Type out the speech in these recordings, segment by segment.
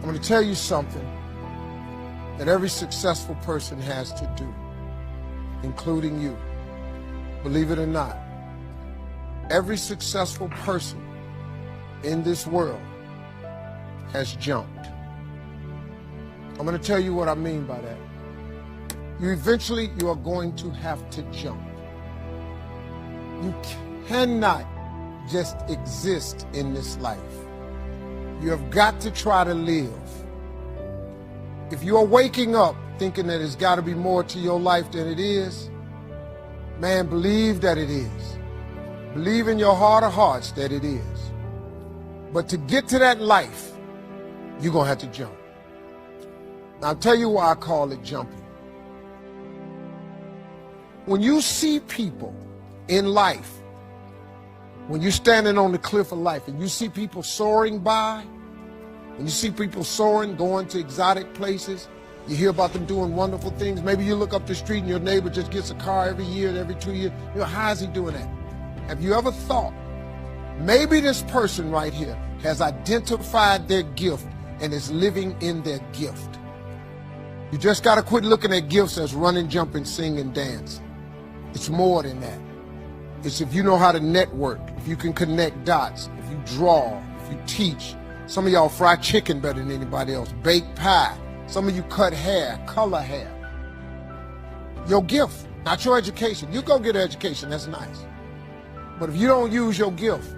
I'm going to tell you something that every successful person has to do, including you. Believe it or not, every successful person in this world has jumped. I'm going to tell you what I mean by that. You are going to have to jump. You cannot just exist in this life. You have got to try to live. If you are waking up thinking that there's got to be more to your life than it is, man, believe that it is. Believe in your heart of hearts that it is. But to get to that life, you're going to have to jump. Now, I'll tell you why I call it jumping. When you see people in life, when you're standing on the cliff of life and you see people soaring by, when you see people soaring, going to exotic places, you hear about them doing wonderful things. Maybe you look up the street and your neighbor just gets a car every year, every 2 years. You know, how is he doing that? Have you ever thought, maybe this person right here has identified their gift and is living in their gift? You just got to quit looking at gifts as running, jumping, singing, dance. It's more than that. It's if you know how to network, if you can connect dots, if you draw, if you teach. Some of y'all fry chicken better than anybody else, bake pie. Some of you cut hair, color hair. Your gift, not your education. You go get an education, that's nice. But if you don't use your gift,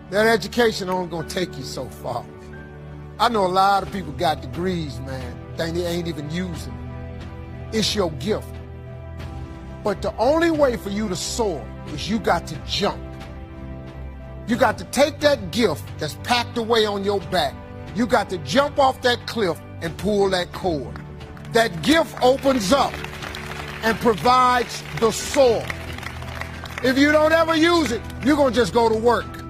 that education only gonna take you so far. I know a lot of people got degrees, man, they ain't even using it. It's your gift. But the only way for you to soar is you got to jump. You got to take that gift that's packed away on your back. You got to jump off that cliff and pull that cord. That gift opens up and provides the soar. If you don't ever use it, you're going to just go to work.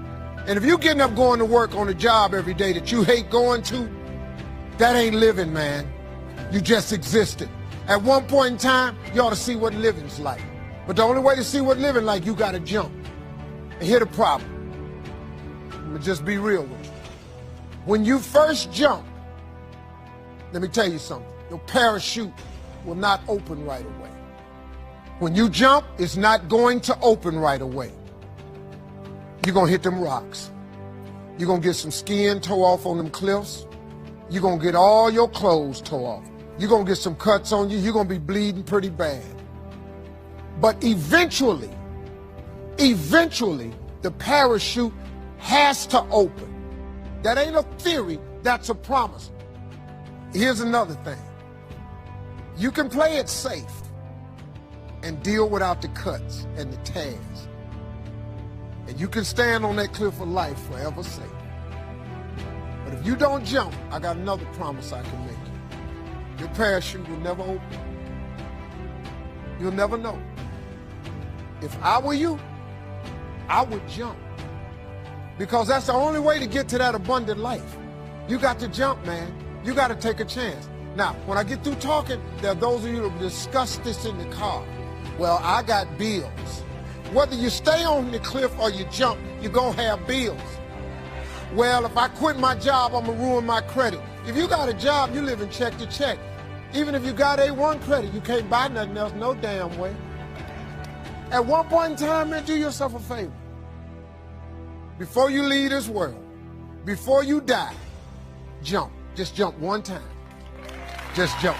And if you're getting up going to work on a job every day that you hate going to, that ain't living, man. You just existed. At one point in time, you ought to see what living's like. But the only way to see what living like, you got to jump. And here's the problem. I'm going to just be real with you. When you first jump, let me tell you something. Your parachute will not open right away. When you jump, it's not going to open right away. You're going to hit them rocks. You're going to get some skin tore off on them cliffs. You're going to get all your clothes tore off. You're going to get some cuts on you. You're going to be bleeding pretty bad. But eventually, the parachute has to open. That ain't a theory, that's a promise. Here's another thing. You can play it safe and deal without the cuts and the tears. And you can stand on that cliff of life forever safe. But if you don't jump, I got another promise I can make you. Your parachute will never open. You'll never know. If I were you, I would jump. Because that's the only way to get to that abundant life. You got to jump, man. You got to take a chance. Now, when I get through talking, there are those of you that discuss this in the car. Well, I got bills. Whether you stay on the cliff or you jump, you're going to have bills. Well, if I quit my job, I'm going to ruin my credit. If you got a job, you live in check to check. Even if you got A1 credit, you can't buy nothing else no damn way. At one point in time, man, do yourself a favor. Before you leave this world, before you die, jump. Just jump one time. Just jump.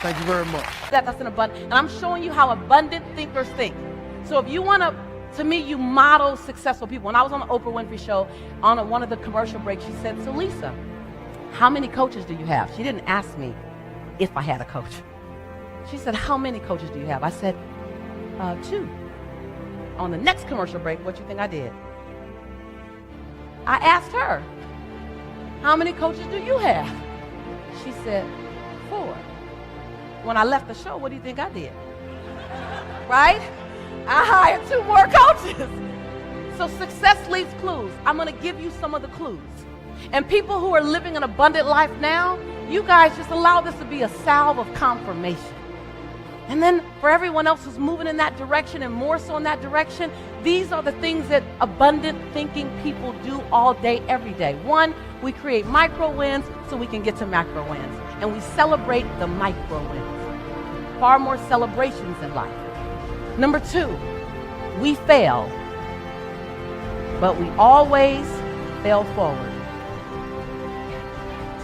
Thank you very much. That's an abundant, and I'm showing you how abundant thinkers think. So if you want to me, you model successful people. When I was on the Oprah Winfrey Show, on one of the commercial breaks, she said, "So Lisa, how many coaches do you have?" She didn't ask me if I had a coach. She said, "How many coaches do you have?" I said, 2. On the next commercial break, what do you think I did? I asked her, "How many coaches do you have?" She said, 4. When I left the show, what do you think I did? Right? I hired 2 more coaches. So success leaves clues. I'm going to give you some of the clues. And people who are living an abundant life now, you guys just allow this to be a salve of confirmation. And then for everyone else who's moving in that direction and more so in that direction, these are the things that abundant thinking people do all day, every day. One, we create micro wins so we can get to macro wins. And we celebrate the micro wins. Far more celebrations in life. Number two, we fail, but we always fail forward.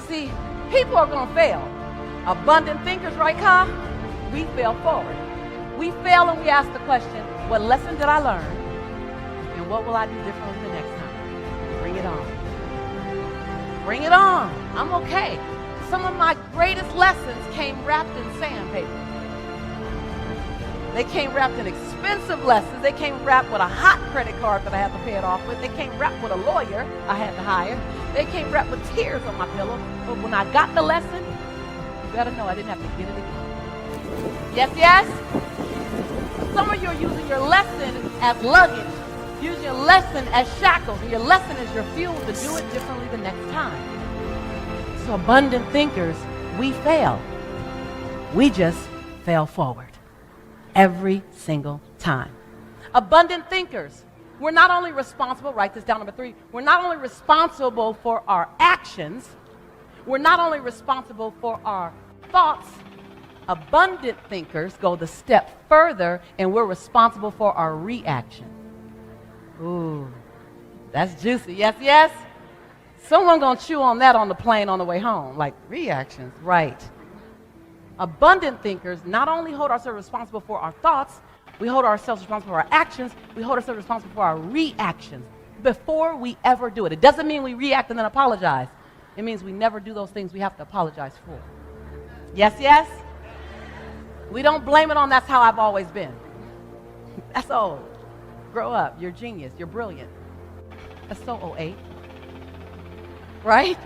See, people are going to fail. Abundant thinkers, right, Ka? We fail forward. We fail and we ask the question, what lesson did I learn? And what will I do differently the next time? Bring it on. Bring it on. I'm okay. Some of my greatest lessons came wrapped in sandpaper. They came wrapped in expensive lessons. They came wrapped with a hot credit card that I had to pay it off with. They came wrapped with a lawyer I had to hire. They came wrapped with tears on my pillow. But when I got the lesson, you better know I didn't have to get it again. Yes, yes? Some of you are using your lesson as luggage. Using your lesson as shackles. And your lesson is your fuel to do it differently the next time. So abundant thinkers, we fail. We just fail forward. Every single time. Abundant thinkers, we're not only responsible, write this down, number 3, we're not only responsible for our actions, we're not only responsible for our thoughts. Abundant thinkers go the step further and we're responsible for our reaction. Ooh, that's juicy. Yes, yes? Someone gonna chew on that on the plane on the way home. Like, reactions, right. Abundant thinkers not only hold ourselves responsible for our thoughts, we hold ourselves responsible for our actions, we hold ourselves responsible for our reactions before we ever do it. It doesn't mean we react and then apologize. It means we never do those things we have to apologize for. Yes, yes? We don't blame it on that's how I've always been. That's old. Grow up. You're genius. You're brilliant. That's so 08. Right?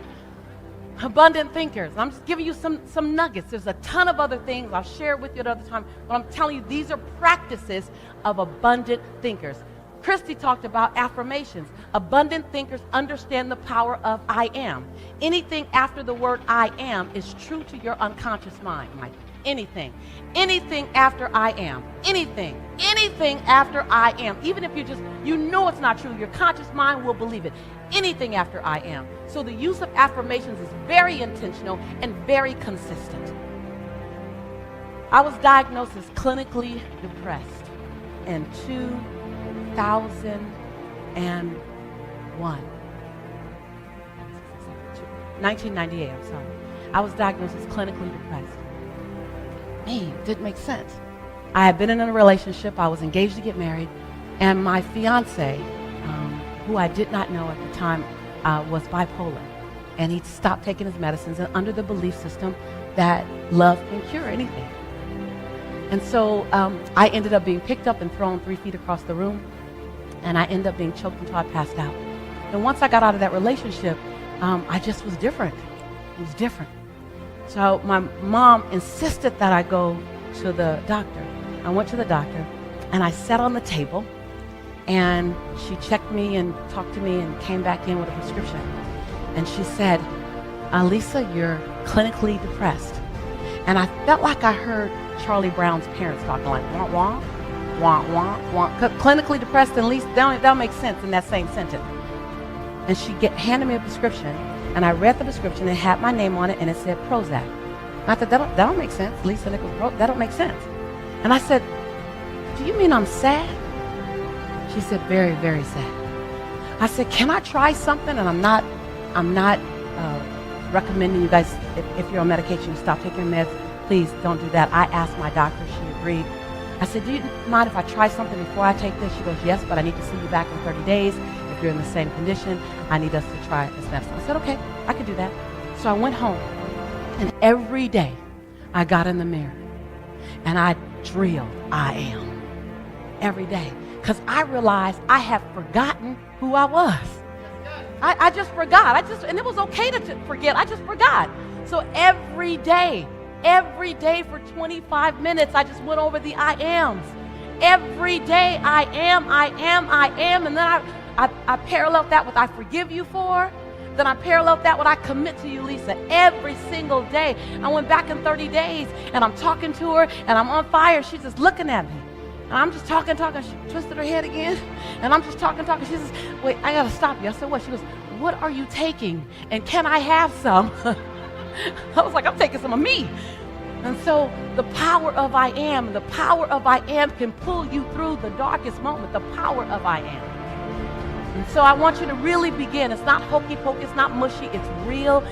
Abundant thinkers. I'm just giving you some nuggets. There's a ton of other things I'll share with you at other time, but I'm telling you these are practices of abundant thinkers. Christy talked about affirmations. Abundant thinkers understand the power of I am. Anything after the word I am is true to your unconscious mind, Mike. Anything after I am, anything after I am, even if you know it's not true, your conscious mind will believe it. Anything after I am. So the use of affirmations is very intentional and very consistent. I was diagnosed as clinically depressed in 2001. 1998, I'm sorry. I was diagnosed as clinically depressed. It didn't make sense. I had been in a relationship, I was engaged to get married, and my fiance, who I did not know at the time, was bipolar. And he'd stopped taking his medicines and under the belief system that love can cure anything. And so I ended up being picked up and thrown 3 feet across the room, and I ended up being choked until I passed out. And once I got out of that relationship, I just was different. It was different. So my mom insisted that I go to the doctor. I went to the doctor and I sat on the table and she checked me and talked to me and came back in with a prescription. And she said, Lisa, you're clinically depressed. And I felt like I heard Charlie Brown's parents talking like, wah, wah, wah, wah, wah. Clinically depressed, at least that'll make sense in that same sentence. And she handed me a prescription. And I read the prescription, it had my name on it, and it said Prozac. And I thought, that don't make sense. Lisa Nichols, that don't make sense. And I said, do you mean I'm sad? She said, very, very sad. I said, can I try something? And I'm not recommending you guys, if you're on medication, you stop taking meds. Please don't do that. I asked my doctor, she agreed. I said, do you mind if I try something before I take this? She goes, yes, but I need to see you back in 30 days. If you're in the same condition, I need us to try this medicine. I said, okay, I can do that. So I went home, and every day I got in the mirror, and I drilled, I am, every day. Because I realized I had forgotten who I was. I just forgot. And it was okay to forget. I just forgot. So every day for 25 minutes, I just went over the I ams. Every day, I am. And then I paralleled that with I forgive you for, Then I paralleled that with I commit to you, Lisa, every single day. I went back in 30 days, and I'm talking to her, and I'm on fire. She's just looking at me. And I'm just talking. She twisted her head again, and I'm just talking. She says, wait, I got to stop you. I said, what? She goes, what are you taking? And can I have some? I was like, I'm taking some of me. And so the power of I am can pull you through the darkest moment, the power of I am. And so I want you to really begin. It's not hokey pokey, it's not mushy, it's real.